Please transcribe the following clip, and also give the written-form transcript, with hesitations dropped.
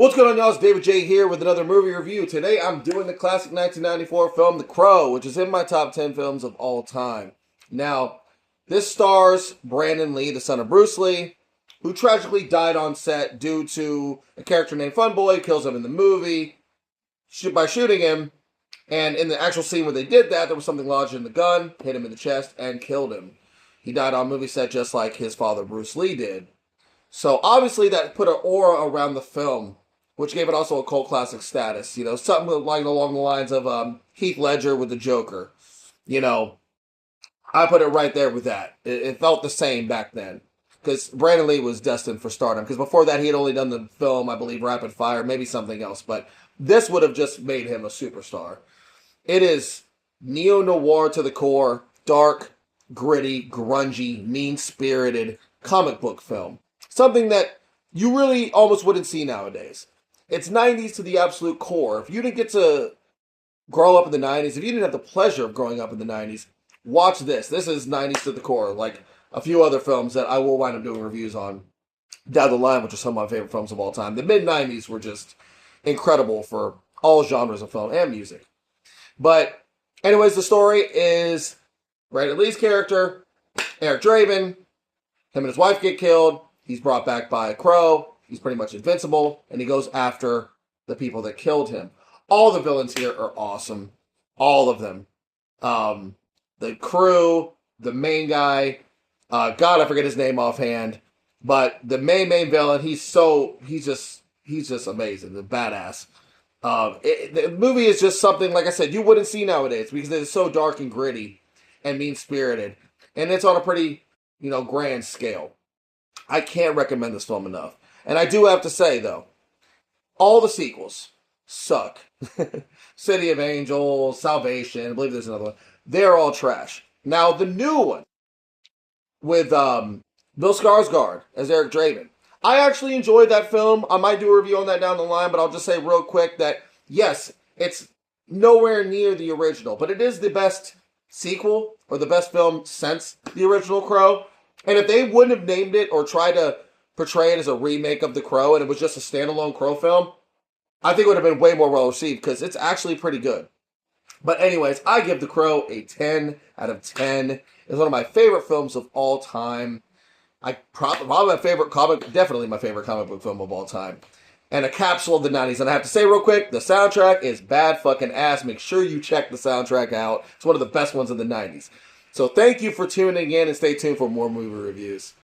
What's going on, y'all? It's David J here with another movie review. Today I'm doing the classic 1994 film The Crow, which is in my top 10 films of all time. Now, this stars Brandon Lee, the son of Bruce Lee, who tragically died on set due to a character named Funboy kills him in the movie by shooting him. And in the actual scene where they did that, there was something lodged in the gun, hit him in the chest, and killed him. He died on movie set just like his father Bruce Lee did. So obviously that put an aura around the film, which gave it also a cult classic status. You know, something like along the lines of Heath Ledger with the Joker. You know, I put it right there with that. It felt the same back then. Because Brandon Lee was destined for stardom. Because before that, he had only done the film, I believe, Rapid Fire, maybe something else. But this would have just made him a superstar. It is neo-noir to the core, dark, gritty, grungy, mean-spirited comic book film. Something that you really almost wouldn't see nowadays. It's 90s to the absolute core. If you didn't get to grow up in the 90s, if you didn't have the pleasure of growing up in the 90s, watch this. This is 90s to the core, like a few other films that I will wind up doing reviews on down the line, which are some of my favorite films of all time. The mid-90s were just incredible for all genres of film and music. But anyways, the story is Brandon Lee's character, Eric Draven. Him and his wife get killed. He's brought back by a crow. He's pretty much invincible, and he goes after the people that killed him. All the villains here are awesome. All of them. The crew, the main guy, God, I forget his name offhand, but the main villain, he's just amazing, the badass. The movie is just something, like I said, you wouldn't see nowadays because it's so dark and gritty and mean-spirited, and it's on a pretty, grand scale. I can't recommend this film enough. And I do have to say, though, all the sequels suck. City of Angels, Salvation, I believe there's another one. They're all trash. Now, the new one with Bill Skarsgård as Eric Draven. I actually enjoyed that film. I might do a review on that down the line, but I'll just say real quick that, yes, it's nowhere near the original, but it is the best sequel or the best film since the original Crow. And if they wouldn't have named it or tried to portray it as a remake of The Crow and it was just a standalone Crow film, I think it would have been way more well received because it's actually pretty good. But anyways, I give The Crow a 10 out of 10. It's one of my favorite films of all time. Probably my favorite definitely my favorite comic book film of all time. And a capsule of the 90s. And I have to say real quick, the soundtrack is bad fucking ass. Make sure you check the soundtrack out. It's one of the best ones in the 90s. So thank you for tuning in and stay tuned for more movie reviews.